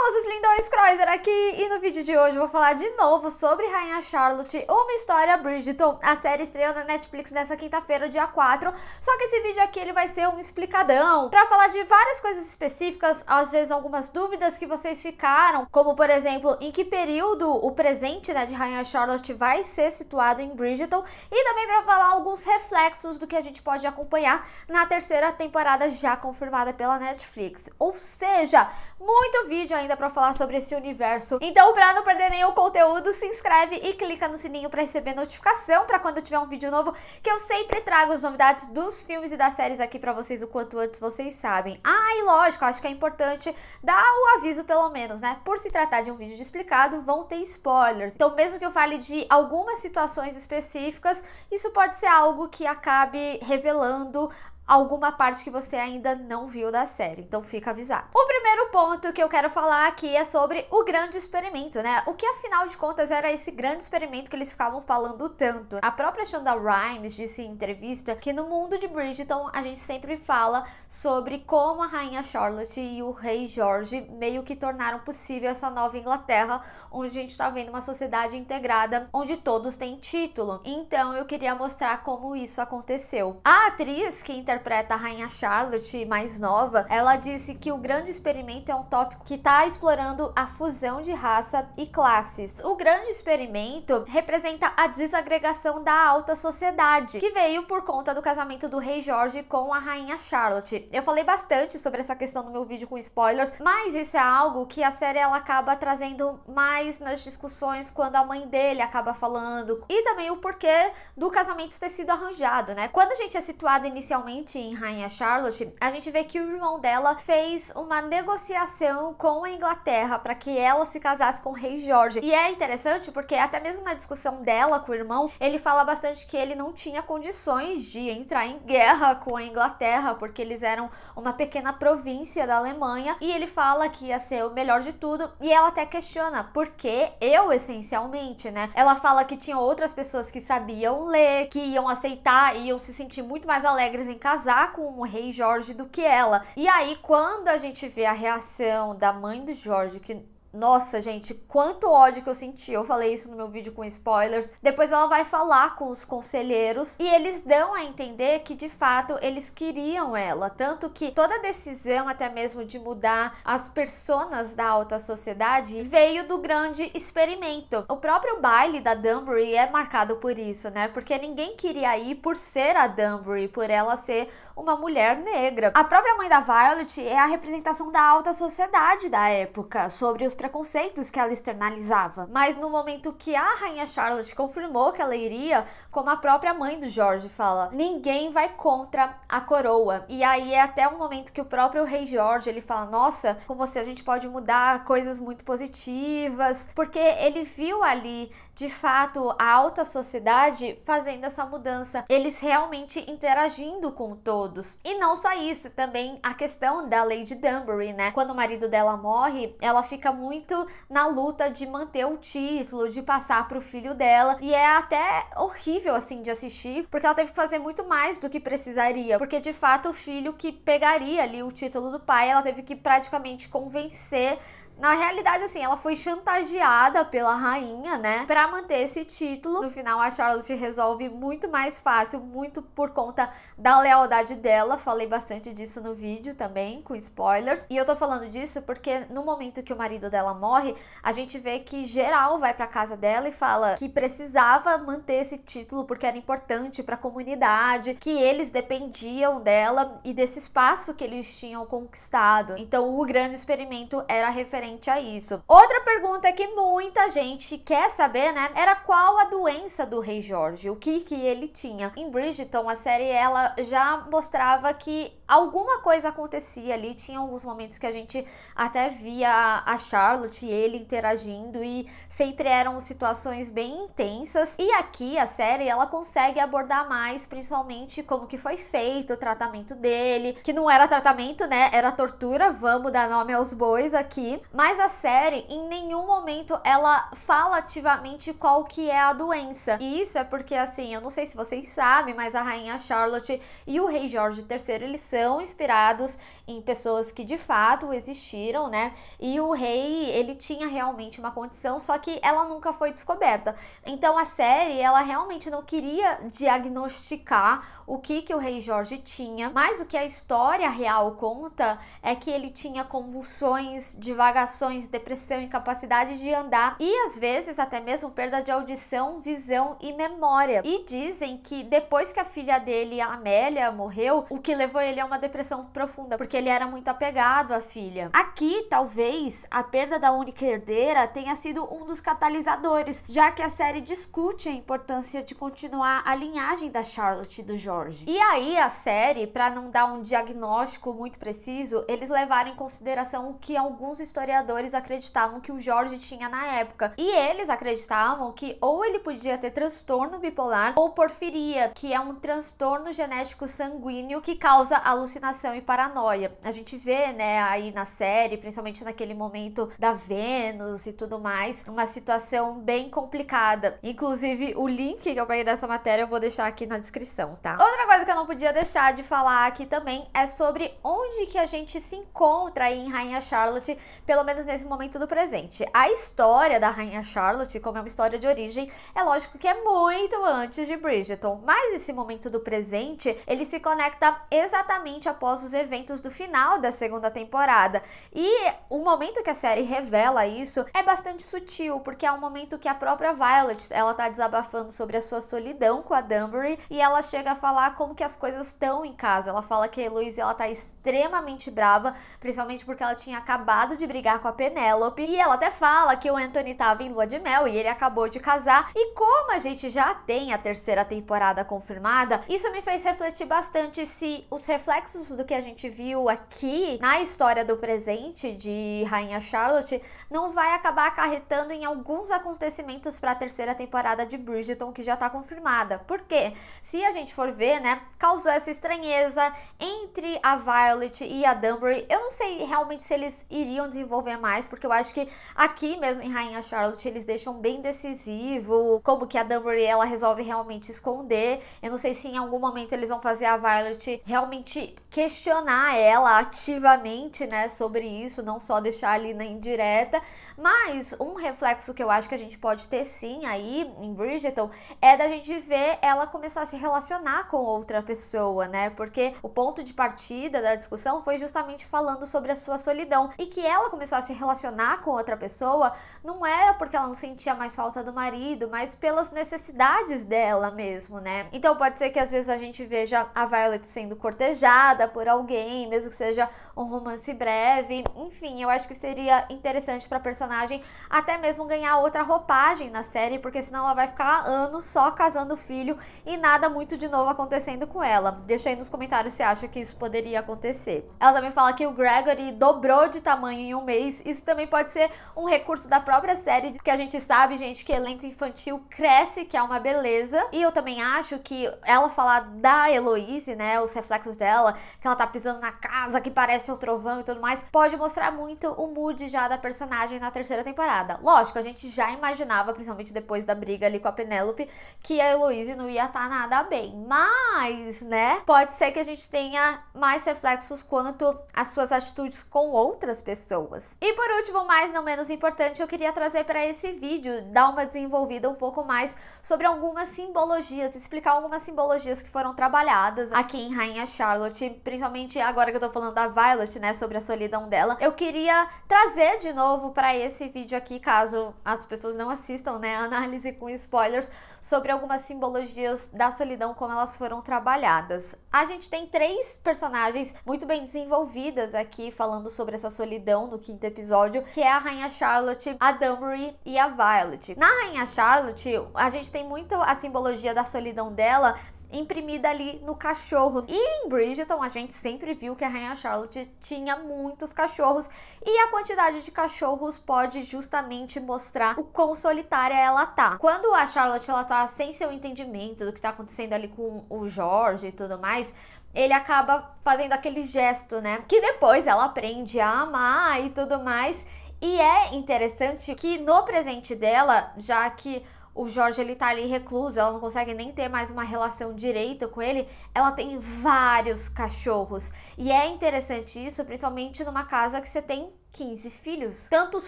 famosos lindões, Kreuzer aqui, e no vídeo de hoje eu vou falar de novo sobre Rainha Charlotte, uma história Bridgerton. A série estreou na Netflix nessa quinta-feira, dia 4, só que esse vídeo aqui ele vai ser um explicadão, pra falar de várias coisas específicas, às vezes algumas dúvidas que vocês ficaram, como por exemplo, em que período o presente, né, de Rainha Charlotte vai ser situado em Bridgerton, e também pra falar alguns reflexos do que a gente pode acompanhar na terceira temporada já confirmada pela Netflix. Ou seja, muito vídeo ainda pra falar sobre esse universo. Então, pra não perder nenhum conteúdo, se inscreve e clica no sininho pra receber notificação pra quando tiver um vídeo novo, que eu sempre trago as novidades dos filmes e das séries aqui pra vocês o quanto antes vocês sabem. Ah, e lógico, acho que é importante dar o aviso pelo menos, né? Por se tratar de um vídeo de explicado, vão ter spoilers. Então, mesmo que eu fale de algumas situações específicas, isso pode ser algo que acabe revelando alguma parte que você ainda não viu da série, então fica avisado. O primeiro ponto que eu quero falar aqui é sobre o grande experimento, né? O que afinal de contas era esse grande experimento que eles ficavam falando tanto. A própria Shonda Rhimes disse em entrevista que no mundo de Bridgerton a gente sempre fala sobre como a Rainha Charlotte e o Rei George meio que tornaram possível essa nova Inglaterra, onde a gente tá vendo uma sociedade integrada, onde todos têm título. Então eu queria mostrar como isso aconteceu. A atriz que interpreta a Rainha Charlotte, mais nova, ela disse que o grande experimento é um tópico que está explorando a fusão de raça e classes. O grande experimento representa a desagregação da alta sociedade, que veio por conta do casamento do Rei George com a Rainha Charlotte. Eu falei bastante sobre essa questão no meu vídeo com spoilers, mas isso é algo que a série ela acaba trazendo mais nas discussões quando a mãe dele acaba falando, e também o porquê do casamento ter sido arranjado, né? Quando a gente é situado inicialmente em Rainha Charlotte, a gente vê que o irmão dela fez uma negociação com a Inglaterra para que ela se casasse com o Rei George. E é interessante porque até mesmo na discussão dela com o irmão, ele fala bastante que ele não tinha condições de entrar em guerra com a Inglaterra, porque eles eram uma pequena província da Alemanha, e ele fala que ia ser o melhor de tudo, e ela até questiona, porque eu, essencialmente, né? Ela fala que tinha outras pessoas que sabiam ler, que iam aceitar e iam se sentir muito mais alegres em casar com o Rei George do que ela. E aí, quando a gente vê a reação da mãe do George, que nossa, gente, quanto ódio que eu senti. Eu falei isso no meu vídeo com spoilers. Depois ela vai falar com os conselheiros e eles dão a entender que, de fato, eles queriam ela. Tanto que toda a decisão, até mesmo de mudar as personas da alta sociedade, veio do grande experimento. O próprio baile da Danbury é marcado por isso, né? Porque ninguém queria ir por ser a Danbury, por ela ser uma mulher negra. A própria mãe da Violet é a representação da alta sociedade da época, sobre os preconceitos que ela externalizava. Mas no momento que a Rainha Charlotte confirmou que ela iria, como a própria mãe do George fala, ninguém vai contra a coroa. E aí é até um momento que o próprio Rei George, ele fala, nossa, com você a gente pode mudar coisas muito positivas, porque ele viu ali, de fato, a alta sociedade fazendo essa mudança, eles realmente interagindo com todos. E não só isso, também a questão da Lady Danbury, né? Quando o marido dela morre, ela fica muito na luta de manter o título, de passar pro filho dela, e é até horrível, assim, de assistir, porque ela teve que fazer muito mais do que precisaria, porque, de fato, o filho que pegaria ali o título do pai, ela teve que praticamente convencer. Na realidade, assim, ela foi chantageada pela rainha, né, pra manter esse título. No final, a Charlotte resolve muito mais fácil, muito por conta da lealdade dela. Falei bastante disso no vídeo também, com spoilers. E eu tô falando disso porque no momento que o marido dela morre, a gente vê que geral vai pra casa dela e fala que precisava manter esse título porque era importante pra comunidade, que eles dependiam dela e desse espaço que eles tinham conquistado. Então, o grande experimento era referente a isso. Outra pergunta que muita gente quer saber, né, era qual a doença do Rei George, o que ele tinha. Em Bridgerton, a série ela já mostrava que alguma coisa acontecia ali, tinha alguns momentos que a gente até via a Charlotte e ele interagindo e sempre eram situações bem intensas. E aqui a série ela consegue abordar mais, principalmente como que foi feito o tratamento dele, que não era tratamento, né, era tortura, vamos dar nome aos bois aqui. mas a série em nenhum momento ela fala ativamente qual que é a doença. E isso é porque, assim, eu não sei se vocês sabem, mas a rainha Charlotte e o rei Jorge III, eles são inspirados em pessoas que de fato existiram, né? E o rei, ele tinha realmente uma condição, só que ela nunca foi descoberta. Então a série, ela realmente não queria diagnosticar o que o rei Jorge tinha, mas o que a história real conta é que ele tinha convulsões, divagações, depressão, incapacidade de andar e às vezes até mesmo perda de audição, visão e memória. E dizem que depois que a filha dele, a Amélia, morreu, o que levou ele a uma depressão profunda, porque ele era muito apegado à filha. Aqui, talvez, a perda da única herdeira tenha sido um dos catalisadores, já que a série discute a importância de continuar a linhagem da Charlotte e do Jorge. E aí a série, para não dar um diagnóstico muito preciso, eles levaram em consideração o que alguns historiadores acreditavam que o Jorge tinha na época. E eles acreditavam que ou ele podia ter transtorno bipolar ou porfiria, que é um transtorno genético sanguíneo que causa alucinação e paranoia. A gente vê, né, aí na série, principalmente naquele momento da Vênus e tudo mais, uma situação bem complicada. Inclusive, o link que eu peguei dessa matéria eu vou deixar aqui na descrição, tá? Outra coisa que eu não podia deixar de falar aqui também é sobre onde que a gente se encontra aí em Rainha Charlotte, pelo menos nesse momento do presente. A história da Rainha Charlotte, como é uma história de origem, é lógico que é muito antes de Bridgerton, mas esse momento do presente, ele se conecta exatamente após os eventos do final da segunda temporada. E o momento que a série revela isso é bastante sutil, porque é um momento que a própria Violet, ela tá desabafando sobre a sua solidão com a Danbury e ela chega a falar como que as coisas estão em casa. Ela fala que a Heloise, ela tá extremamente brava, principalmente porque ela tinha acabado de brigar com a Penélope, e ela até fala que o Anthony tava em lua de mel e ele acabou de casar, e como a gente já tem a terceira temporada confirmada, isso me fez refletir bastante se os reflexos do que a gente viu aqui na história do presente de Rainha Charlotte não vai acabar acarretando em alguns acontecimentos para a terceira temporada de Bridgerton que já tá confirmada. Por quê? Se a gente for ver, né, causou essa estranheza entre a Violet e a Danbury. Eu não sei realmente se eles iriam desenvolver mais, porque eu acho que aqui mesmo em Rainha Charlotte eles deixam bem decisivo como que a Danbury, ela resolve realmente esconder. Eu não sei se em algum momento eles vão fazer a Violet realmente questionar ela ativamente, né, sobre isso, não só deixar ali na indireta. Mas um reflexo que eu acho que a gente pode ter sim aí em Bridgerton é da gente ver ela começar a se relacionar com outra pessoa, né? Porque o ponto de partida da discussão foi justamente falando sobre a sua solidão, e que ela começar a se relacionar com outra pessoa não era porque ela não sentia mais falta do marido, mas pelas necessidades dela mesmo, né? Então pode ser que às vezes a gente veja a Violet sendo cortejada por alguém, mesmo que seja um romance breve. Enfim, eu acho que seria interessante pra personagem até mesmo ganhar outra roupagem na série, porque senão ela vai ficar anos só casando filho e nada muito de novo acontecendo com ela. Deixa aí nos comentários se acha que isso poderia acontecer. Ela também fala que o Gregory dobrou de tamanho em um mês. Isso também pode ser um recurso da própria série, porque a gente sabe, gente, que elenco infantil cresce, que é uma beleza. E eu também acho que ela falar da Heloise, né, os reflexos dela, que ela tá pisando na casa, que parece um trovão e tudo mais, pode mostrar muito o mood já da personagem na terceira temporada. Lógico, a gente já imaginava, principalmente depois da briga ali com a Penélope, que a Heloise não ia estar nada bem, mas, né, pode ser que a gente tenha mais reflexos quanto às suas atitudes com outras pessoas. E por último, mas não menos importante, eu queria trazer para esse vídeo, dar uma desenvolvida um pouco mais sobre algumas simbologias, explicar algumas simbologias que foram trabalhadas aqui em Rainha Charlotte, principalmente agora que eu tô falando da Violet, né, sobre a solidão dela. Eu queria trazer de novo para esse vídeo aqui, caso as pessoas não assistam, né, a análise com spoilers, sobre algumas simbologias da solidão, como elas foram trabalhadas. A gente tem 3 personagens muito bem desenvolvidas aqui, falando sobre essa solidão no 5º episódio, que é a Rainha Charlotte, a Danbury e a Violet. Na Rainha Charlotte, a gente tem muito a simbologia da solidão dela imprimida ali no cachorro. E em Bridgerton a gente sempre viu que a Rainha Charlotte tinha muitos cachorros, e a quantidade de cachorros pode justamente mostrar o quão solitária ela tá. Quando a Charlotte, ela tá sem seu entendimento do que tá acontecendo ali com o Jorge e tudo mais, ele acaba fazendo aquele gesto, né, que depois ela aprende a amar e tudo mais. E é interessante que no presente dela, já que o Jorge ele tá ali recluso, ela não consegue nem ter mais uma relação direita com ele, ela tem vários cachorros. E é interessante isso, principalmente numa casa que você tem 15 filhos. Tantos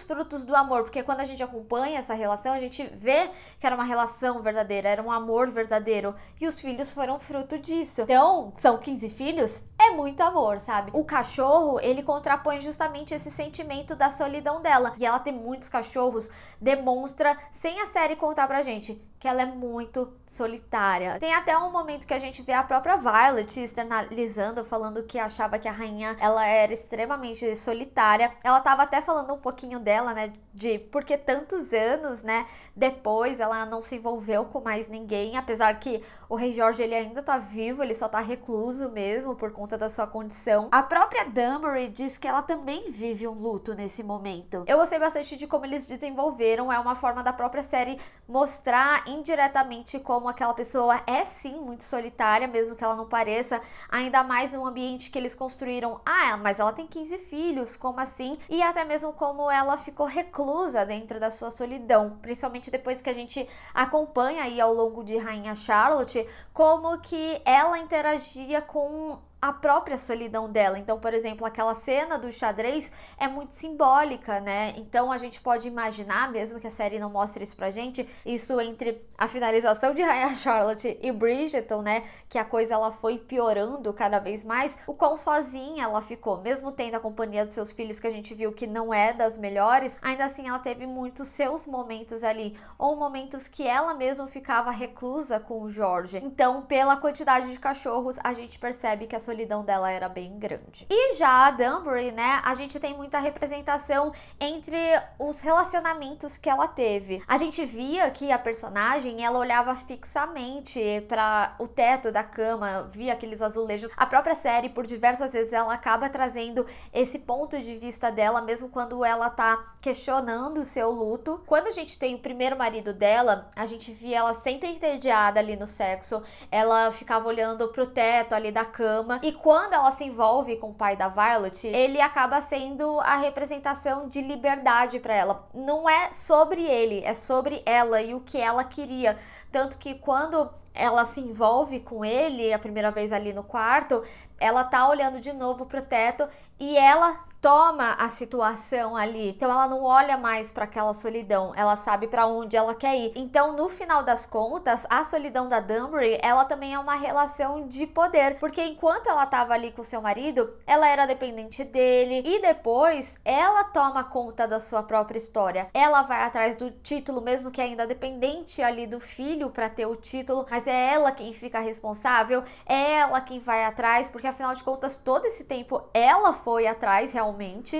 frutos do amor, porque quando a gente acompanha essa relação, a gente vê que era uma relação verdadeira, era um amor verdadeiro. E os filhos foram fruto disso. Então, são 15 filhos? É muito amor, sabe? O cachorro, ele contrapõe justamente esse sentimento da solidão dela. E ela ter muitos cachorros demonstra, sem a série contar pra gente, que ela é muito solitária. Tem até um momento que a gente vê a própria Violet externalizando, falando que achava que a rainha, ela era extremamente solitária. Ela tava até falando um pouquinho dela, né, de porque tantos anos, né, depois ela não se envolveu com mais ninguém, apesar que o Rei Jorge, ele ainda tá vivo, ele só tá recluso mesmo por conta da sua condição. A própria Danbury diz que ela também vive um luto nesse momento. Eu gostei bastante de como eles desenvolveram, é uma forma da própria série mostrar indiretamente como aquela pessoa é sim muito solitária, mesmo que ela não pareça, ainda mais no ambiente que eles construíram. Ah, mas ela tem 15 filhos, como assim? E até mesmo como ela ficou reclusa dentro da sua solidão, principalmente depois que a gente acompanha aí ao longo de Rainha Charlotte, como que ela interagia com a própria solidão dela. Então, por exemplo, aquela cena do xadrez é muito simbólica, né? Então a gente pode imaginar, mesmo que a série não mostre isso pra gente, isso entre a finalização de Rainha Charlotte e Bridgerton, né? Que a coisa ela foi piorando cada vez mais, o quão sozinha ela ficou, mesmo tendo a companhia dos seus filhos, que a gente viu que não é das melhores, ainda assim ela teve muitos seus momentos ali, ou momentos que ela mesma ficava reclusa com o Jorge. Então, pela quantidade de cachorros, a gente percebe que a solidão dela era bem grande. E já a Danbury, né, a gente tem muita representação entre os relacionamentos que ela teve. A gente via que a personagem, ela olhava fixamente para o teto da cama, via aqueles azulejos. A própria série, por diversas vezes, ela acaba trazendo esse ponto de vista dela, mesmo quando ela tá questionando o seu luto. Quando a gente tem o primeiro marido dela, a gente via ela sempre entediada ali no sexo, ela ficava olhando pro teto ali da cama, e quando ela se envolve com o pai da Violet, ele acaba sendo a representação de liberdade para ela. Não é sobre ele, é sobre ela e o que ela queria. Tanto que quando ela se envolve com ele a primeira vez ali no quarto, ela tá olhando de novo pro teto e ela toma a situação ali. Então ela não olha mais para aquela solidão, ela sabe para onde ela quer ir. Então, no final das contas, a solidão da Danbury, ela também é uma relação de poder, porque enquanto ela tava ali com seu marido, ela era dependente dele, e depois ela toma conta da sua própria história. Ela vai atrás do título, mesmo que ainda dependente ali do filho para ter o título, mas é ela quem fica responsável, é ela quem vai atrás, porque afinal de contas, todo esse tempo ela foi atrás realmente,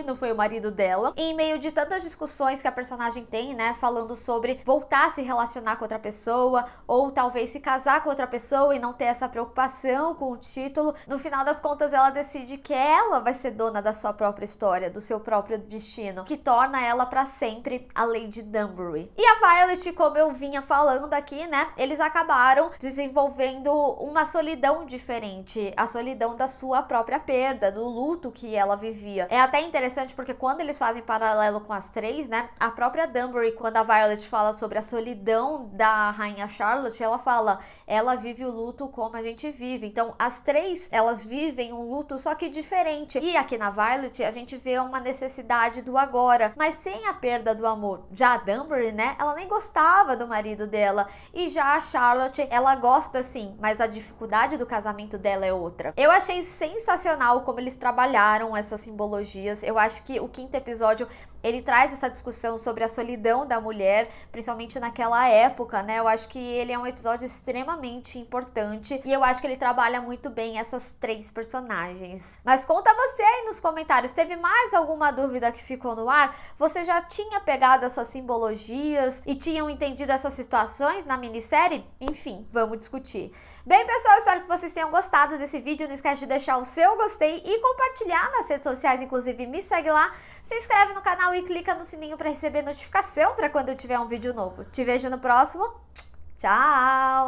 não foi o marido dela. E em meio de tantas discussões que a personagem tem, né, falando sobre voltar a se relacionar com outra pessoa, ou talvez se casar com outra pessoa e não ter essa preocupação com o título, no final das contas ela decide que ela vai ser dona da sua própria história, do seu próprio destino, que torna ela para sempre a Lady Danbury. E a Violet, como eu vinha falando aqui, né, eles acabaram desenvolvendo uma solidão diferente, a solidão da sua própria perda, do luto que ela vivia. É até interessante porque quando eles fazem paralelo com as três, né, a própria Danbury, quando a Violet fala sobre a solidão da Rainha Charlotte, ela fala, ela vive o luto como a gente vive. Então as três, elas vivem um luto só que diferente. E aqui na Violet a gente vê uma necessidade do agora, mas sem a perda do amor. Já a Danbury, né, ela nem gostava do marido dela, e já a Charlotte, ela gosta sim, mas a dificuldade do casamento dela é outra. Eu achei sensacional como eles trabalharam essa simbologia. Eu acho que o quinto episódio, ele traz essa discussão sobre a solidão da mulher, principalmente naquela época, né? Eu acho que ele é um episódio extremamente importante e eu acho que ele trabalha muito bem essas três personagens. Mas conta você aí nos comentários, teve mais alguma dúvida que ficou no ar? Você já tinha pegado essas simbologias e tinham entendido essas situações na minissérie? Enfim, vamos discutir. Bem, pessoal, espero que vocês tenham gostado desse vídeo. Não esquece de deixar o seu gostei e compartilhar nas redes sociais, inclusive me segue lá, se inscreve no canal e clica no sininho para receber notificação para quando eu tiver um vídeo novo. Te vejo no próximo. Tchau!